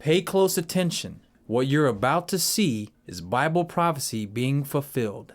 Pay close attention. What you're about to see is Bible prophecy being fulfilled.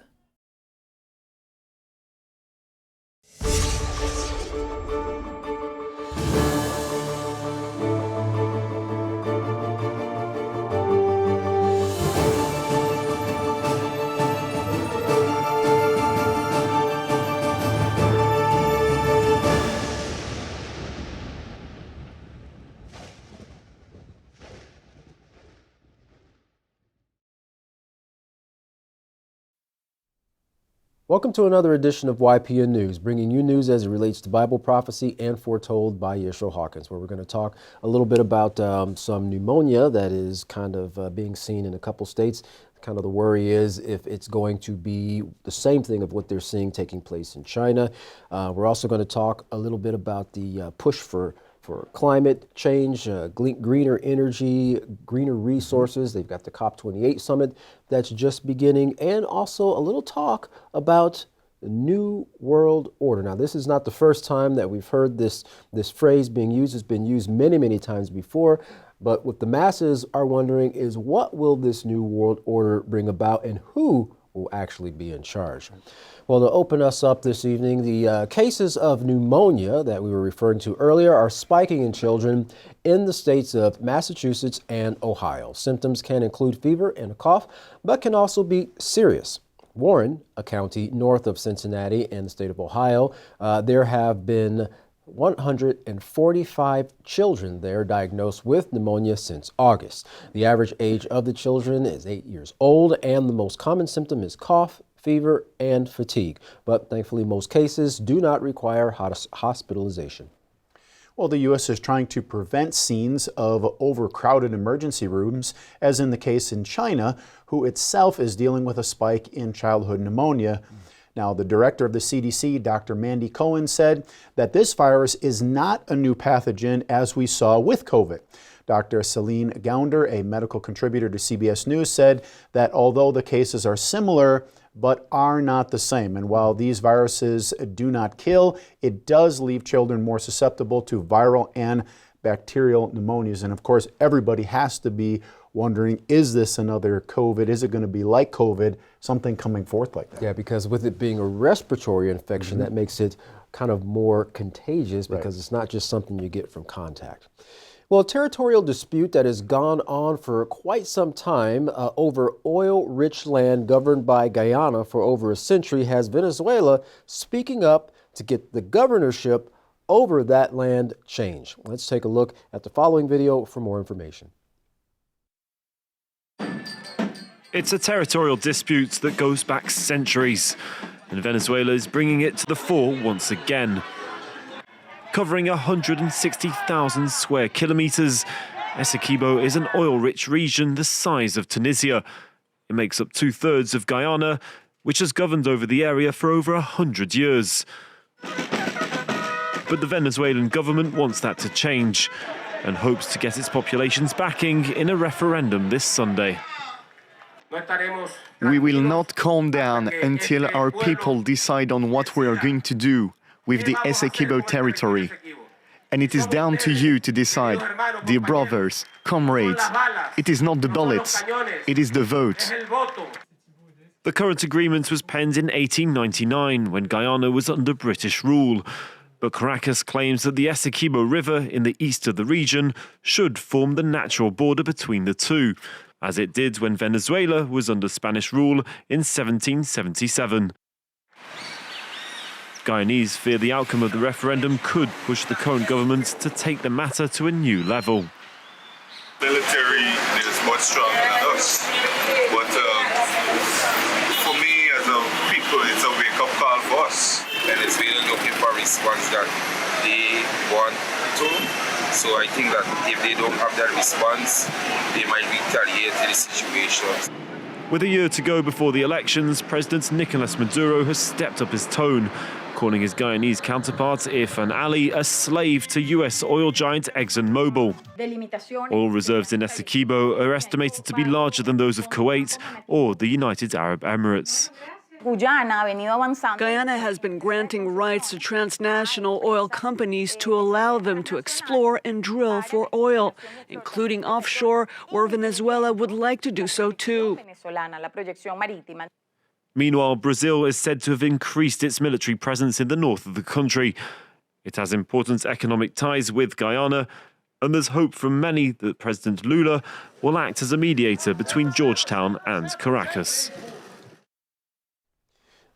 Welcome to another edition of YPN News, bringing you news as it relates to Bible prophecy and foretold by Yeshua Hawkins, where we're going to talk a little bit about some pneumonia that is kind of being seen in a couple states. Kind of the worry is if it's going to be the same thing of what they're seeing taking place in China. We're also going to talk a little bit about the push for climate change, greener energy, greener resources. They've got the COP28 summit that's just beginning, and also a little talk about the New World Order. Now, this is not the first time that we've heard this phrase being used. It's been used many, many times before. But what the masses are wondering is, what will this New World Order bring about, and who will actually be in charge? Well, to open us up this evening, the cases of pneumonia that we were referring to earlier are spiking in children in the states of Massachusetts and Ohio. Symptoms can include fever and a cough, but can also be serious. Warren, a county north of Cincinnati in the state of Ohio, there have been 145 children there diagnosed with pneumonia since August. The average age of the children is 8 years old, and the most common symptom is cough, fever, and fatigue. But thankfully, most cases do not require hospitalization. Well, the U.S. is trying to prevent scenes of overcrowded emergency rooms, as in the case in China, who itself is dealing with a spike in childhood pneumonia. Now, the director of the CDC, Dr. Mandy Cohen, said that this virus is not a new pathogen as we saw with COVID. Dr. Celine Gounder, a medical contributor to CBS News, said that although the cases are similar, but are not the same. And while these viruses do not kill, it does leave children more susceptible to viral and bacterial pneumonias. And of course, everybody has to be wondering, is this another COVID? Is it going to be like COVID, something coming forth like that? Yeah, because with it being a respiratory infection, that makes it kind of more contagious, because it's not just something you get from contact. Well, a territorial dispute that has gone on for quite some time over oil-rich land governed by Guyana for over a century has Venezuela speaking up to get the governorship over that land changed. Let's take a look at the following video for more information. It's a territorial dispute that goes back centuries, and Venezuela is bringing it to the fore once again. Covering 160,000 square kilometres, Essequibo is an oil-rich region the size of Tunisia. It makes up 2/3 of Guyana, which has governed over the area for over 100 years. But the Venezuelan government wants that to change and hopes to get its population's backing in a referendum this Sunday. We will not calm down until our people decide on what we are going to do with the Essequibo territory. And it is down to you to decide, dear brothers, comrades. It is not the bullets, it is the vote. The current agreement was penned in 1899 when Guyana was under British rule. But Caracas claims that the Essequibo River in the east of the region should form the natural border between the two, as it did when Venezuela was under Spanish rule in 1777. Guyanese fear the outcome of the referendum could push the current government to take the matter to a new level. Military is much stronger than us, but for me as a people, it's a wake-up call for us. Venezuela looking for a response that they want to. So I think that if they don't have that response, they might retaliate to the situation. With a year to go before the elections, President Nicolas Maduro has stepped up his tone, calling his Guyanese counterpart, Irfan Ali, a slave to US oil giant ExxonMobil. Oil reserves in Essequibo are estimated to be larger than those of Kuwait or the United Arab Emirates. Guyana has been granting rights to transnational oil companies to allow them to explore and drill for oil, including offshore, where Venezuela would like to do so too. Meanwhile, Brazil is said to have increased its military presence in the north of the country. It has important economic ties with Guyana, and there's hope from many that President Lula will act as a mediator between Georgetown and Caracas.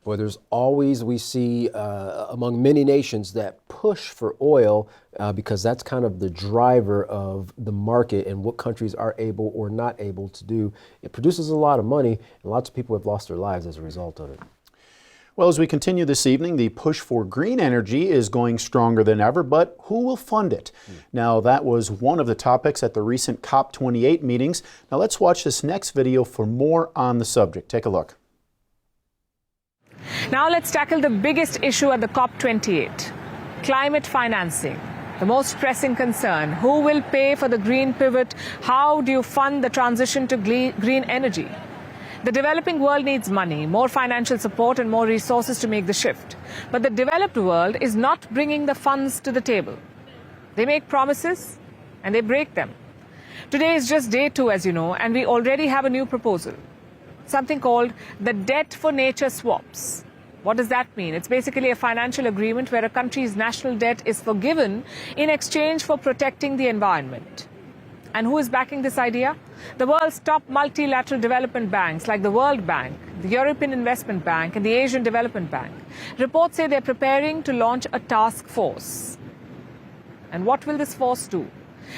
Boy, there's always, we see among many nations that push for oil because that's kind of the driver of the market and what countries are able or not able to do. It produces a lot of money, and lots of people have lost their lives as a result of it. Well, as we continue this evening, the push for green energy is going stronger than ever, but who will fund it? Now, that was one of the topics at the recent COP28 meetings. Now, let's watch this next video for more on the subject. Take a look. Now let's tackle the biggest issue at the COP28, climate financing. The most pressing concern: who will pay for the green pivot? How do you fund the transition to green energy? The developing world needs money, more financial support and more resources to make the shift. But the developed world is not bringing the funds to the table. They make promises and they break them. Today is just day 2, as you know, and we already have a new proposal. Something called the debt for nature swaps. What does that mean? It's basically a financial agreement where a country's national debt is forgiven in exchange for protecting the environment. And who is backing this idea? The world's top multilateral development banks like the World Bank, the European Investment Bank and the Asian Development Bank. Reports say they're preparing to launch a task force. And what will this force do?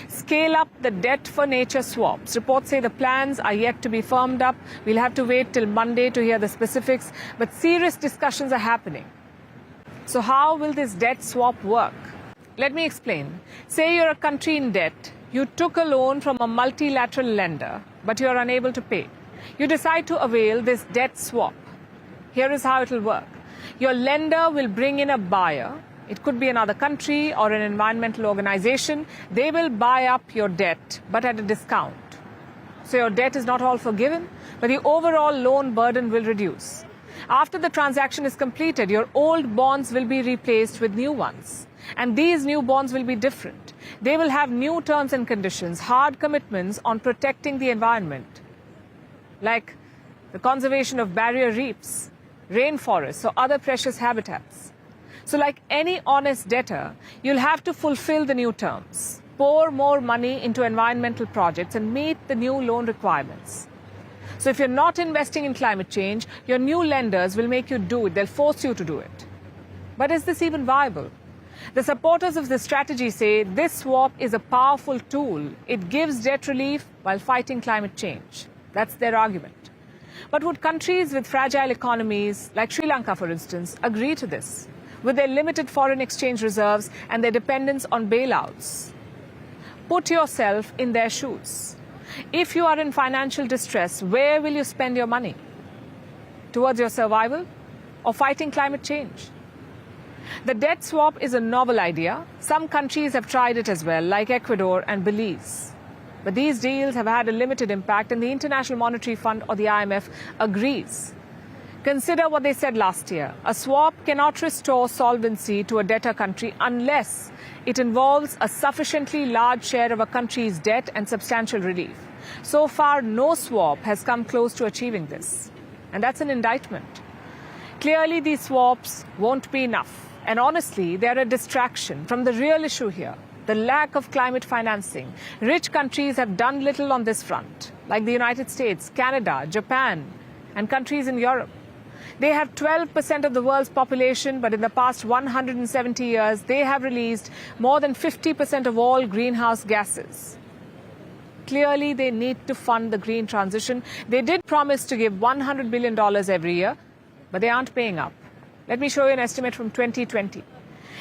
Scale up the debt for nature swaps. Reports say the plans are yet to be firmed up. We'll have to wait till Monday to hear the specifics, but serious discussions are happening. So how will this debt swap work? Let me explain. Say you're a country in debt. You took a loan from a multilateral lender, but you're unable to pay. You decide to avail this debt swap. Here is how it will work. Your lender will bring in a buyer. It could be another country or an environmental organization. They will buy up your debt, but at a discount. So your debt is not all forgiven, but the overall loan burden will reduce. After the transaction is completed, your old bonds will be replaced with new ones. And these new bonds will be different. They will have new terms and conditions, hard commitments on protecting the environment, like the conservation of barrier reefs, rainforests, or other precious habitats. So like any honest debtor, you'll have to fulfill the new terms, pour more money into environmental projects and meet the new loan requirements. So if you're not investing in climate change, your new lenders will make you do it. They'll force you to do it. But is this even viable? The supporters of this strategy say this swap is a powerful tool. It gives debt relief while fighting climate change. That's their argument. But would countries with fragile economies, like Sri Lanka, for instance, agree to this, with their limited foreign exchange reserves and their dependence on bailouts? Put yourself in their shoes. If you are in financial distress, where will you spend your money? Towards your survival or fighting climate change? The debt swap is a novel idea. Some countries have tried it as well, like Ecuador and Belize. But these deals have had a limited impact, and the International Monetary Fund, or the IMF, agrees. Consider what they said last year. A swap cannot restore solvency to a debtor country unless it involves a sufficiently large share of a country's debt and substantial relief. So far, no swap has come close to achieving this. And that's an indictment. Clearly, these swaps won't be enough. And honestly, they're a distraction from the real issue here, the lack of climate financing. Rich countries have done little on this front, like the United States, Canada, Japan, and countries in Europe. They have 12% of the world's population, but in the past 170 years, they have released more than 50% of all greenhouse gases. Clearly, they need to fund the green transition. They did promise to give $100 billion every year, but they aren't paying up. Let me show you an estimate from 2020.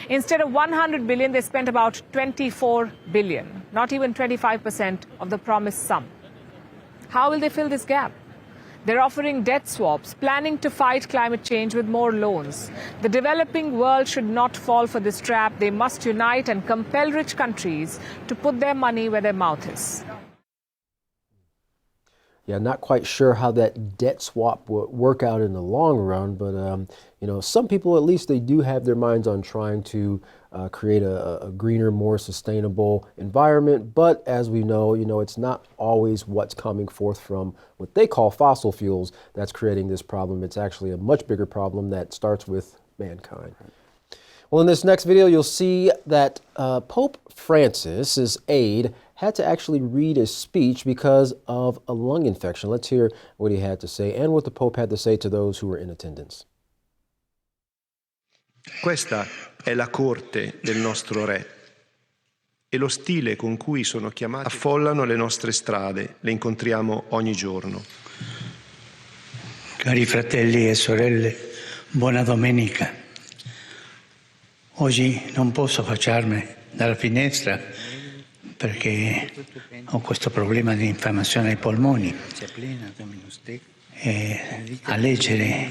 Instead of $100 billion, they spent about $24 billion, not even 25% of the promised sum. How will they fill this gap? They're offering debt swaps, planning to fight climate change with more loans. The developing world should not fall for this trap. They must unite and compel rich countries to put their money where their mouth is. Yeah, not quite sure how that debt swap will work out in the long run, but you know, some people at least they do have their minds on trying to create a greener, more sustainable environment. But as we know, it's not always what's coming forth from what they call fossil fuels that's creating this problem. It's actually a much bigger problem that starts with mankind. Well, in this next video, you'll see that Pope Francis's aide had to actually read a speech because of a lung infection. Let's hear what he had to say and what the Pope had to say to those who were in attendance. Questa è la corte del nostro re e lo stile con cui sono chiamati affollano le nostre strade, le incontriamo ogni giorno. Cari fratelli e sorelle, buona domenica. Oggi non posso affacciarmi dalla finestra perché ho questo problema di infiammazione ai polmoni. E a leggere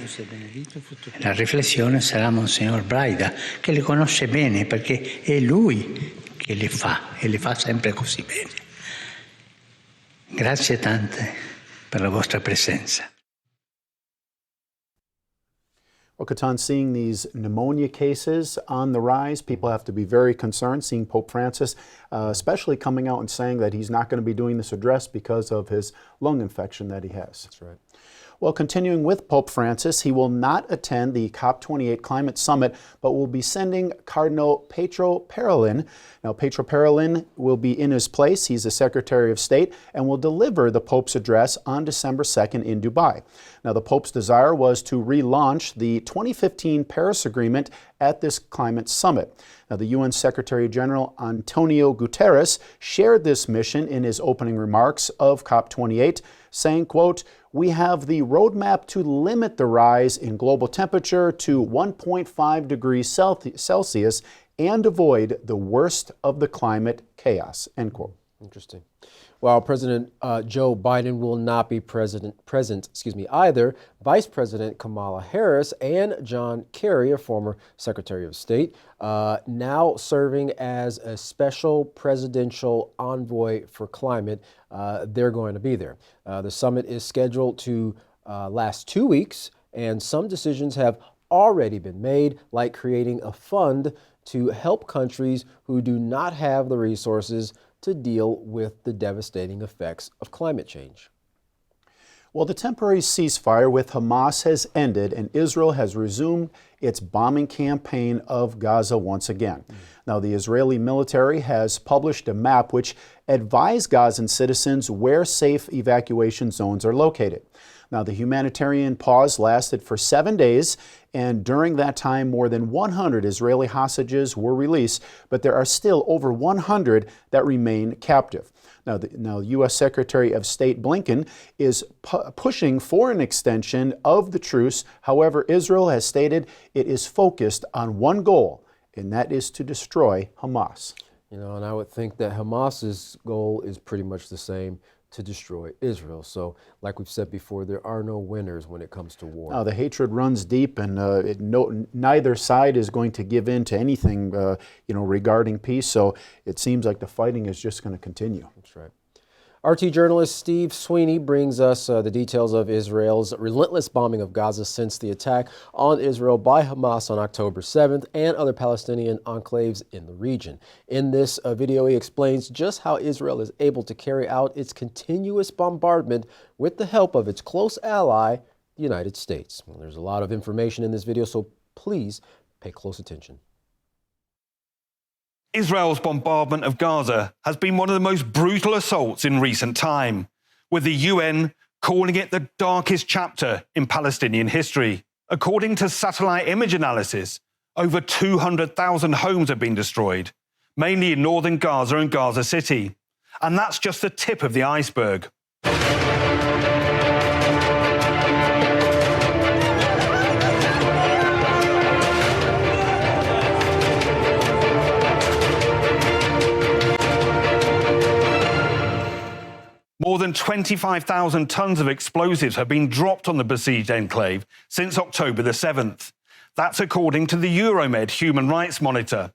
la riflessione sarà Monsignor Braida, che le conosce bene perché è lui che le fa e le fa sempre così bene. Grazie tante per la vostra presenza. Well, Catan, seeing these pneumonia cases on the rise, people have to be very concerned, seeing Pope Francis, especially coming out and saying that he's not going to be doing this address because of his lung infection that he has. That's right. Well, continuing with Pope Francis, he will not attend the COP28 climate summit, but will be sending Cardinal Pietro Parolin. Now, Pietro Parolin will be in his place. He's the Secretary of State and will deliver the Pope's address on December 2nd in Dubai. Now, the Pope's desire was to relaunch the 2015 Paris Agreement at this climate summit. Now, the UN Secretary General Antonio Guterres shared this mission in his opening remarks of COP28, saying, quote, "We have the roadmap to limit the rise in global temperature to 1.5 degrees Celsius and avoid the worst of the climate chaos," end quote. Interesting. While President Joe Biden will not be present, either Vice President Kamala Harris and John Kerry, a former Secretary of State, now serving as a special presidential envoy for climate, they're going to be there. The summit is scheduled to last 2 weeks, and some decisions have already been made, like creating a fund to help countries who do not have the resources to deal with the devastating effects of climate change. Well, the temporary ceasefire with Hamas has ended and Israel has resumed its bombing campaign of Gaza once again. Now, the Israeli military has published a map which advised Gazan citizens where safe evacuation zones are located. Now, the humanitarian pause lasted for 7 days, and during that time, more than 100 Israeli hostages were released, but there are still over 100 that remain captive. Now, U.S. Secretary of State Blinken is pushing for an extension of the truce. However, Israel has stated it is focused on one goal, and that is to destroy Hamas. And I would think that Hamas's goal is pretty much the same, to destroy Israel. So, like we've said before, there are no winners when it comes to war. Now, the hatred runs deep, and neither side is going to give in to anything, regarding peace. So it seems like the fighting is just going to continue. That's right. RT journalist Steve Sweeney brings us the details of Israel's relentless bombing of Gaza since the attack on Israel by Hamas on October 7th and other Palestinian enclaves in the region. In this video, he explains just how Israel is able to carry out its continuous bombardment with the help of its close ally, the United States. Well, there's a lot of information in this video, so please pay close attention. Israel's bombardment of Gaza has been one of the most brutal assaults in recent time, with the UN calling it the darkest chapter in Palestinian history. According to satellite image analysis, over 200,000 homes have been destroyed, mainly in northern Gaza and Gaza City. And that's just the tip of the iceberg. More than 25,000 tons of explosives have been dropped on the besieged enclave since October the 7th. That's according to the Euromed Human Rights Monitor.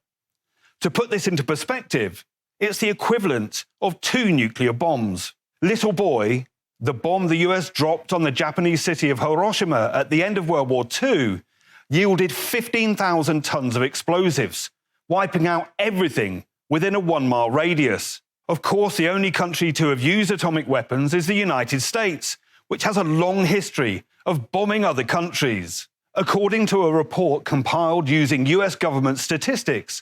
To put this into perspective, it's the equivalent of 2 nuclear bombs. Little boy, The bomb the US dropped on the Japanese city of Hiroshima at the end of World War II yielded 15,000 tons of explosives, wiping out everything within a 1-mile radius. Of course, the only country to have used atomic weapons is the United States, which has a long history of bombing other countries. According to a report compiled using US government statistics,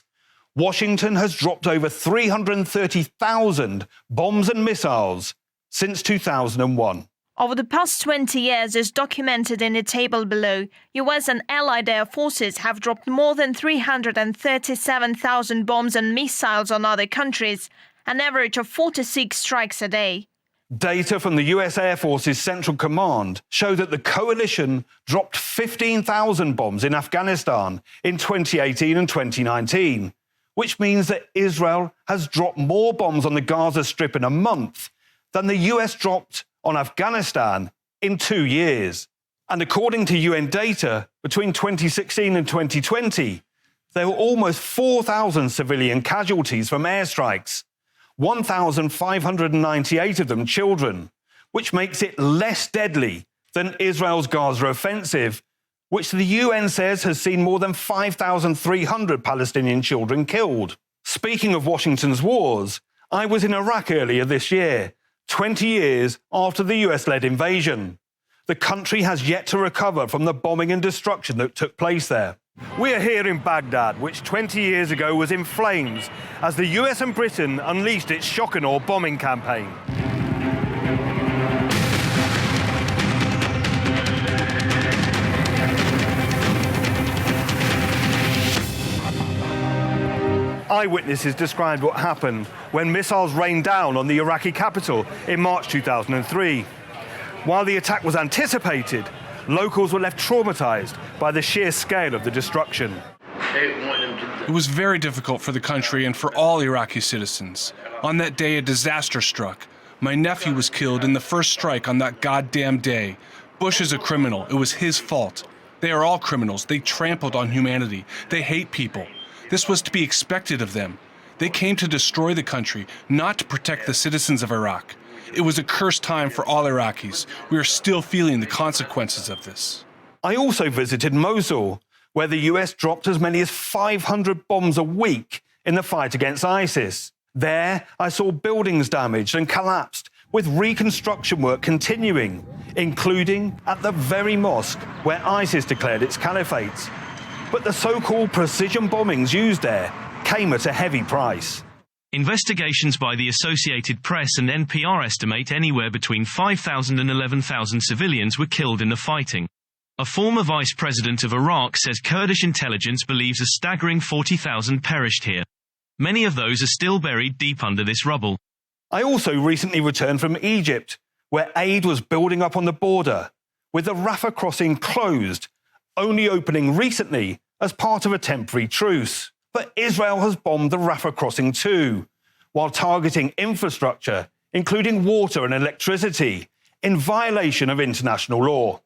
Washington has dropped over 330,000 bombs and missiles since 2001. Over the past 20 years, as documented in the table below, US and Allied air forces have dropped more than 337,000 bombs and missiles on other countries, an average of 46 strikes a day. Data from the US Air Force's Central Command show that the coalition dropped 15,000 bombs in Afghanistan in 2018 and 2019, which means that Israel has dropped more bombs on the Gaza Strip in a month than the US dropped on Afghanistan in 2 years. And according to UN data, between 2016 and 2020, there were almost 4,000 civilian casualties from airstrikes, 1,598 of them children, which makes it less deadly than Israel's Gaza offensive, which the UN says has seen more than 5,300 Palestinian children killed. Speaking of Washington's wars, I was in Iraq earlier this year, 20 years after the US-led invasion. The country has yet to recover from the bombing and destruction that took place there. We are here in Baghdad, which 20 years ago was in flames as the US and Britain unleashed its shock and awe bombing campaign. Eyewitnesses described what happened when missiles rained down on the Iraqi capital in March 2003. While the attack was anticipated, locals were left traumatized by the sheer scale of the destruction. It was very difficult for the country and for all Iraqi citizens. On that day, a disaster struck. My nephew was killed in the first strike on that goddamn day. Bush is a criminal. It was his fault. They are all criminals. They trampled on humanity. They hate people. This was to be expected of them. They came to destroy the country, not to protect the citizens of Iraq. It was a cursed time for all Iraqis. We are still feeling the consequences of this. I also visited Mosul, where the US dropped as many as 500 bombs a week in the fight against ISIS. There, I saw buildings damaged and collapsed, with reconstruction work continuing, including at the very mosque where ISIS declared its caliphate. But the so-called precision bombings used there came at a heavy price. Investigations by the Associated Press and NPR estimate anywhere between 5,000 and 11,000 civilians were killed in the fighting. A former vice president of Iraq says Kurdish intelligence believes a staggering 40,000 perished here. Many of those are still buried deep under this rubble. I also recently returned from Egypt, where aid was building up on the border, with the Rafah crossing closed, only opening recently as part of a temporary truce. But Israel has bombed the Rafah crossing too, while targeting infrastructure, including water and electricity, in violation of international law.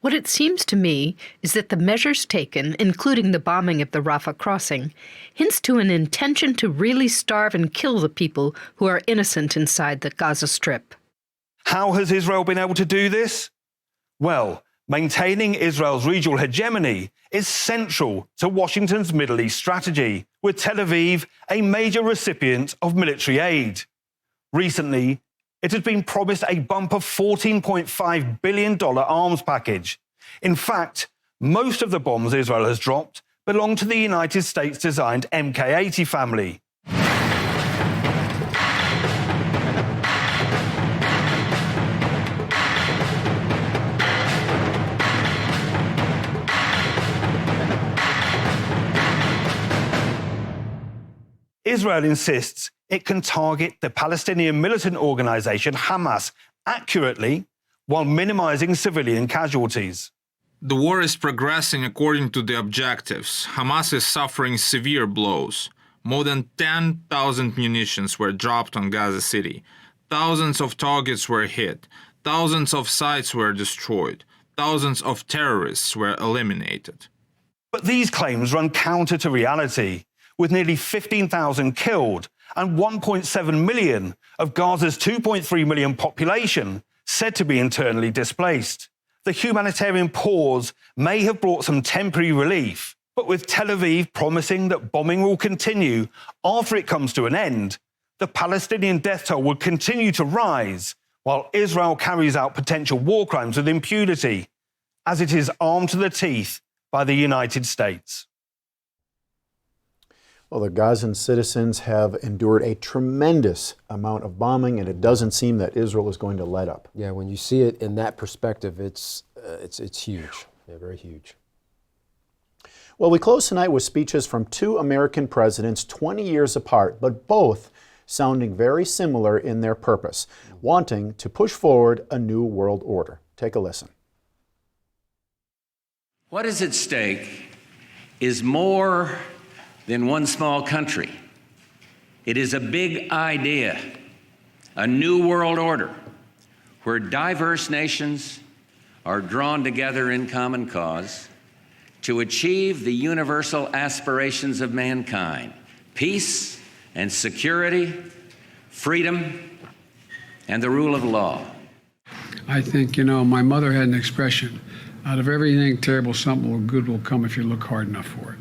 What it seems to me is that the measures taken, including the bombing of the Rafah crossing, hints to an intention to really starve and kill the people who are innocent inside the Gaza Strip. How has Israel been able to do this? Well, maintaining Israel's regional hegemony is central to Washington's Middle East strategy, with Tel Aviv a major recipient of military aid. Recently, it has been promised a bumper $14.5 billion arms package. In fact, most of the bombs Israel has dropped belong to the United States-designed Mk-80 family. Israel insists it can target the Palestinian militant organization Hamas accurately while minimizing civilian casualties. The war is progressing according to the objectives. Hamas is suffering severe blows. More than 10,000 munitions were dropped on Gaza City. Thousands of targets were hit. Thousands of sites were destroyed. Thousands of terrorists were eliminated. But these claims run counter to reality, with nearly 15,000 killed and 1.7 million of Gaza's 2.3 million population said to be internally displaced. The humanitarian pause may have brought some temporary relief, but with Tel Aviv promising that bombing will continue after it comes to an end, the Palestinian death toll will continue to rise while Israel carries out potential war crimes with impunity, as it is armed to the teeth by the United States. Well, the Gazan citizens have endured a tremendous amount of bombing, and it doesn't seem that Israel is going to let up. Yeah, when you see it in that perspective, it's huge. Yeah, very huge. Well, we close tonight with speeches from two American presidents 20 years apart, but both sounding very similar in their purpose, wanting to push forward a new world order. Take a listen. What is at stake is more than one small country. It is a big idea, a new world order, where diverse nations are drawn together in common cause to achieve the universal aspirations of mankind: peace and security, freedom, and the rule of law. I think, my mother had an expression, out of everything terrible, something good will come if you look hard enough for it.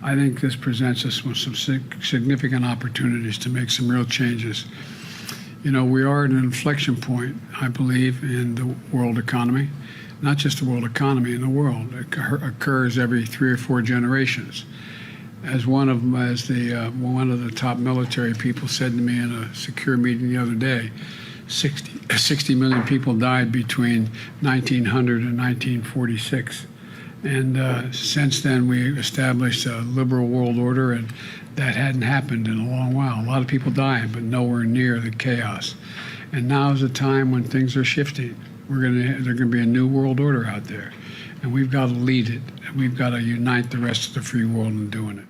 I think this presents us with some significant opportunities to make some real changes. We are at an inflection point, I believe, in the world economy. Not just the world economy, in the world. It occurs every 3 or 4 generations. As one of the top military people said to me in a secure meeting the other day, 60 million people died between 1900 and 1946. And since then, we established a liberal world order, and that hadn't happened in a long while. A lot of people dying, but nowhere near the chaos. And now is a time when things are shifting. There's going to be a new world order out there, and we've got to lead it. And we've got to unite the rest of the free world in doing it.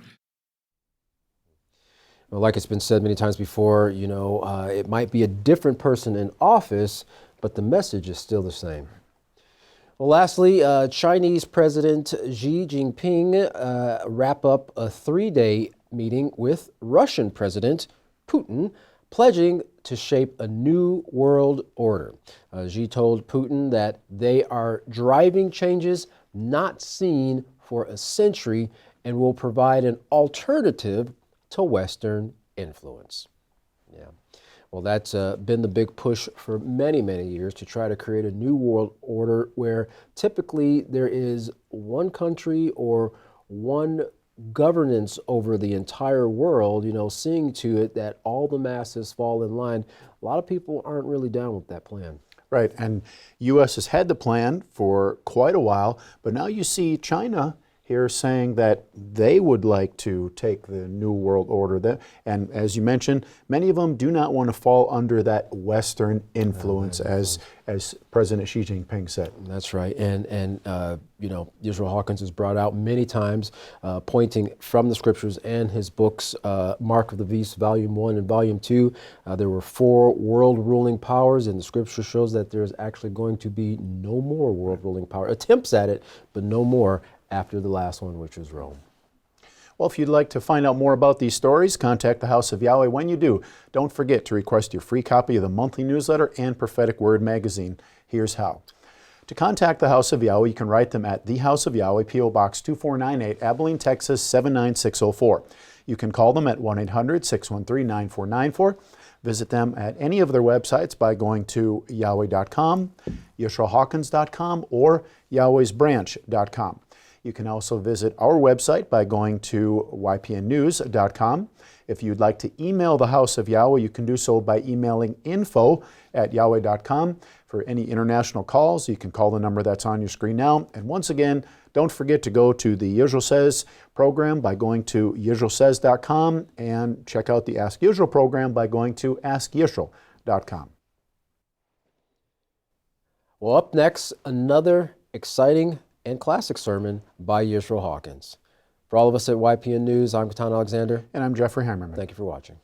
Well, like it's been said many times before, it might be a different person in office, but the message is still the same. Well, lastly, Chinese President Xi Jinping wrap up a 3-day meeting with Russian President Putin, pledging to shape a new world order. Xi told Putin that they are driving changes not seen for a century and will provide an alternative to Western influence. Yeah. Well, that's been the big push for many, many years, to try to create a new world order where typically there is one country or one governance over the entire world, seeing to it that all the masses fall in line. A lot of people aren't really down with that plan. Right, and U.S. has had the plan for quite a while, but now you see China here saying that they would like to take the new world order. And as you mentioned, many of them do not want to fall under that Western influence, as President Xi Jinping said. That's right. And Israel Hawkins has brought out many times, pointing from the scriptures and his books, Mark of the Beast, Volume 1 and Volume 2. There were 4 world ruling powers, and the scripture shows that there's actually going to be no more world ruling power. Attempts at it, but no more after the last one, which was Rome. Well, if you'd like to find out more about these stories, contact the House of Yahweh. When you do, don't forget to request your free copy of the monthly newsletter and Prophetic Word magazine. Here's how. To contact the House of Yahweh, you can write them at the House of Yahweh, P.O. Box 2498, Abilene, Texas 79604. You can call them at 1-800-613-9494. Visit them at any of their websites by going to yahweh.com, yisraelhawkins.com, or yahwehsbranch.com. You can also visit our website by going to ypnnews.com. If you'd like to email the House of Yahweh, you can do so by emailing info@yahweh.com. For any international calls, you can call the number that's on your screen now. And once again, don't forget to go to the Yisrael Says program by going to yisraelsays.com, and check out the Ask Yisrael program by going to askyisrael.com. Well, up next, another exciting and classic sermon by Yisrael Hawkins. For all of us at YPN News, I'm Katan Alexander. And I'm Jeffrey Heimerman. Thank you for watching.